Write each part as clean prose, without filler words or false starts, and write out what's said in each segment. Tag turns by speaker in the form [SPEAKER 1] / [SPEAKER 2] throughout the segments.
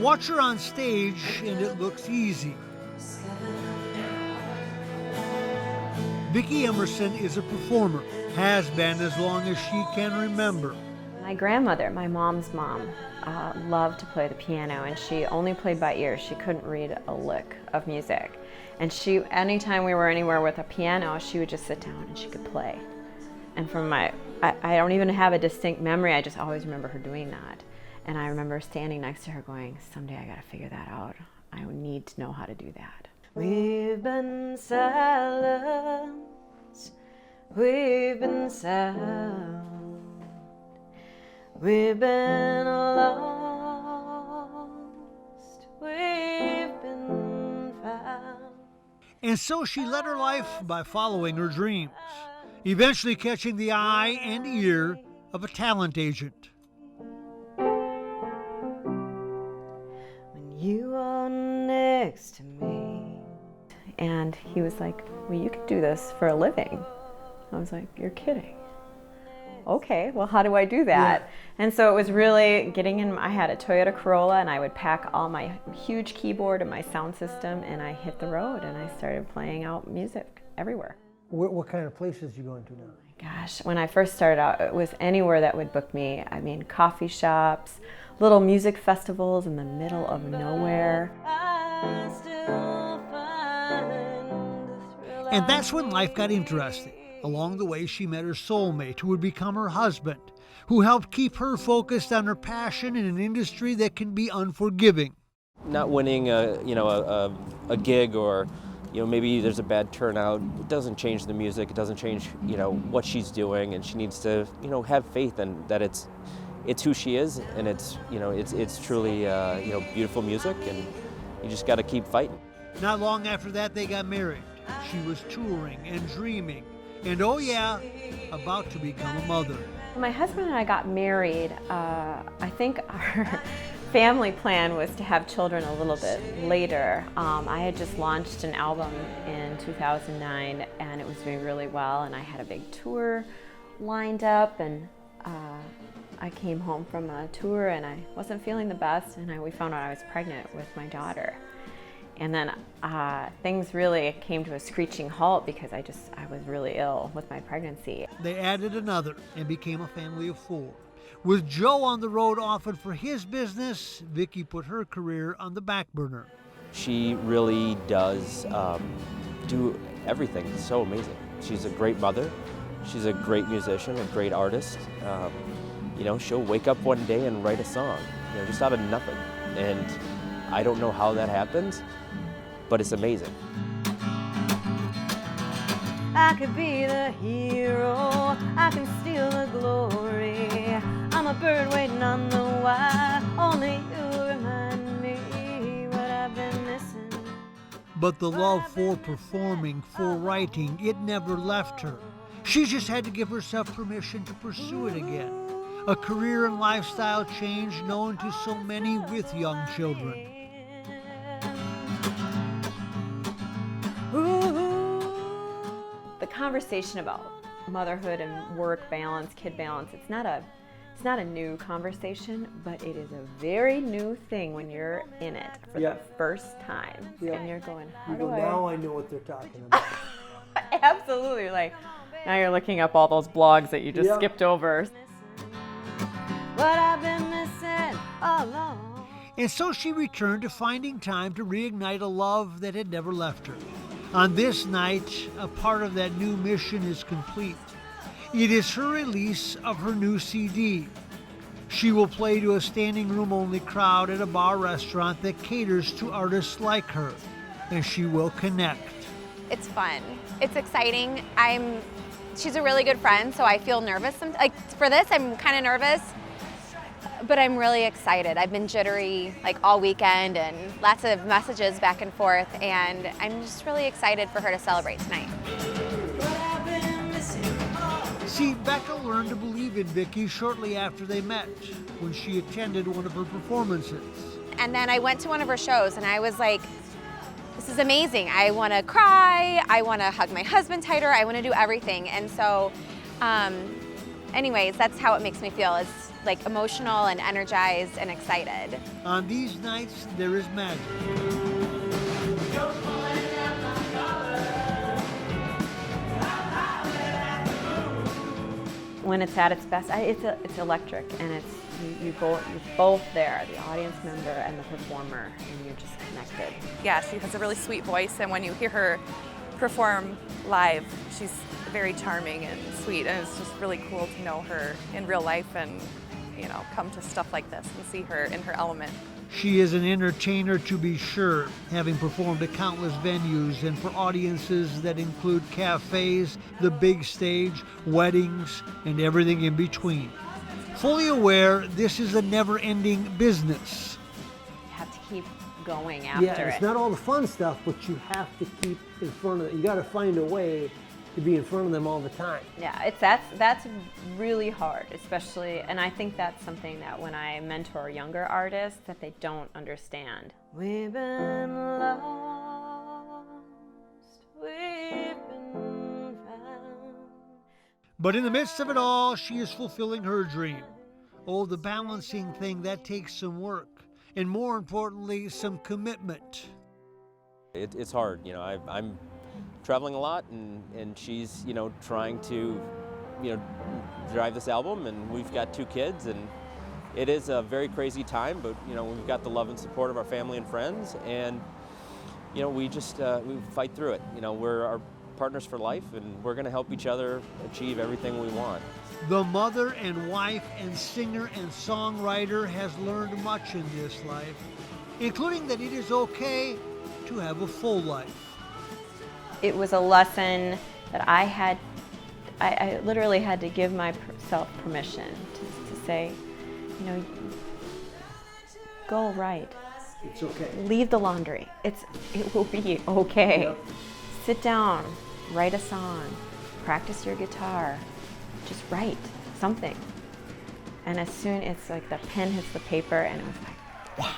[SPEAKER 1] Watch her on stage and it looks easy. Vicky Emerson is a performer, has been as long as she can remember.
[SPEAKER 2] My grandmother, my mom's mom, loved to play the piano, and she only played by ear. She couldn't read a lick of music. And anytime we were anywhere with a piano, she would just sit down and she could play. And from I don't even have a distinct memory, I just always remember her doing that. And I remember standing next to her going, someday I gotta figure that out. I need to know how to do that. We've been silent, we've been sound, we've been lost, we've been found.
[SPEAKER 1] And so she led her life by following her dreams, eventually catching the eye and ear of a talent agent.
[SPEAKER 2] When you are next to me. And he was like, well, you can do this for a living. I was like, you're kidding. Okay, well, how do I do that? Yeah. And so it was really getting in. I had a Toyota Corolla, and I would pack all my huge keyboard and my sound system, and I hit the road, and I started playing out music everywhere.
[SPEAKER 1] What kind of places you going to now?
[SPEAKER 2] Gosh, when I first started out, it was anywhere that would book me. I mean, coffee shops, little music festivals in the middle of nowhere.
[SPEAKER 1] And that's when life got interesting. Along the way, she met her soulmate, who would become her husband, who helped keep her focused on her passion in an industry that can be unforgiving.
[SPEAKER 3] Not winning a gig, or maybe there's a bad turnout, it doesn't change the music. It doesn't change what she's doing, and she needs to have faith in that it's who she is, and it's truly beautiful music, and you just got to keep fighting.
[SPEAKER 1] Not long after that, they got married. She was touring and dreaming, and oh yeah, about to become a mother.
[SPEAKER 2] My husband and I got married. I think our family plan was to have children a little bit later. I had just launched an album in 2009, and it was doing really well, and I had a big tour lined up, and I came home from a tour and I wasn't feeling the best, and we found out I was pregnant with my daughter. And then things really came to a screeching halt because I was really ill with my pregnancy.
[SPEAKER 1] They added another and became a family of 4. With Joe on the road often for his business, Vicky put her career on the back burner.
[SPEAKER 3] She really does do everything. It's so amazing. She's a great mother. She's a great musician, a great artist. She'll wake up one day and write a song, just out of nothing. And I don't know how that happens, but it's amazing.
[SPEAKER 2] I could be the hero, I can steal the glory. I'm a bird waiting on the wire, only you remind me what I've been missing.
[SPEAKER 1] But the love for performing, for writing, it never left her. She just had to give herself permission to pursue it again. A career and lifestyle change known to so many with young children.
[SPEAKER 2] The conversation about motherhood and work balance, kid balance, it's not a new conversation, but it is a very new thing when you're in it for the first time. And you're going,
[SPEAKER 1] now I know what they're talking about.
[SPEAKER 2] Absolutely. Like, now you're looking up all those blogs that you just skipped over. What I've been missing all along.
[SPEAKER 1] And so she returned to finding time to reignite a love that had never left her. On this night, a part of that new mission is complete. It is her release of her new CD. She will play to a standing room only crowd at a bar restaurant that caters to artists like her, and she will connect.
[SPEAKER 4] It's fun. It's exciting. She's a really good friend, so I feel nervous. Like for this, I'm kind of nervous, but I'm really excited. I've been jittery like all weekend and lots of messages back and forth, and I'm just really excited for her to celebrate tonight.
[SPEAKER 1] See, Becca learned to believe in Vicky shortly after they met, when she attended one of her performances.
[SPEAKER 4] And then I went to one of her shows, and I was like, this is amazing. I want to cry. I want to hug my husband tighter. I want to do everything. And so, anyways, that's how it makes me feel. like emotional and energized and excited.
[SPEAKER 1] On these nights, there is magic.
[SPEAKER 2] When it's at its best, it's electric, and it's you're both there, the audience member and the performer, and you're just connected.
[SPEAKER 5] Yeah, she has a really sweet voice, and when you hear her perform live, she's very charming and sweet, and it's just really cool to know her in real life and, you know, come to stuff like this and see her in her element.
[SPEAKER 1] She is an entertainer to be sure, having performed at countless venues and for audiences that include cafes, the big stage, weddings, and everything in between. Fully aware this is a never-ending business.
[SPEAKER 2] You have to keep going after
[SPEAKER 6] Yeah, it's
[SPEAKER 2] it.
[SPEAKER 6] not all the fun stuff, but you have to keep in front of it. You got to find a way to be in front of them all the time.
[SPEAKER 2] Yeah, that's really hard, especially, and I think that's something that when I mentor younger artists that they don't understand. We've been lost, we've been found.
[SPEAKER 1] But in the midst of it all, she is fulfilling her dream. Oh, the balancing thing, that takes some work, and more importantly, some commitment.
[SPEAKER 3] It's hard, you know. I'm traveling a lot, and she's, you know, trying to, you know, drive this album, and we've got 2 kids, and it is a very crazy time, but, you know, we've got the love and support of our family and friends, and, you know, we just we fight through it. You know, we're our partners for life, and we're going to help each other achieve everything we want.
[SPEAKER 1] The mother and wife and singer and songwriter has learned much in this life, including that it is okay to have a full life.
[SPEAKER 2] It was a lesson that I literally had to give myself permission to say, you know, go write.
[SPEAKER 6] It's okay.
[SPEAKER 2] Leave the laundry. It will be okay.
[SPEAKER 6] Yep.
[SPEAKER 2] Sit down, write a song, practice your guitar, just write something. And as soon as it's like the pen hits the paper, and it was like, wow.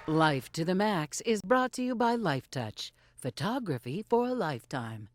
[SPEAKER 7] Life to the Max is brought to you by Lifetouch, photography for a lifetime.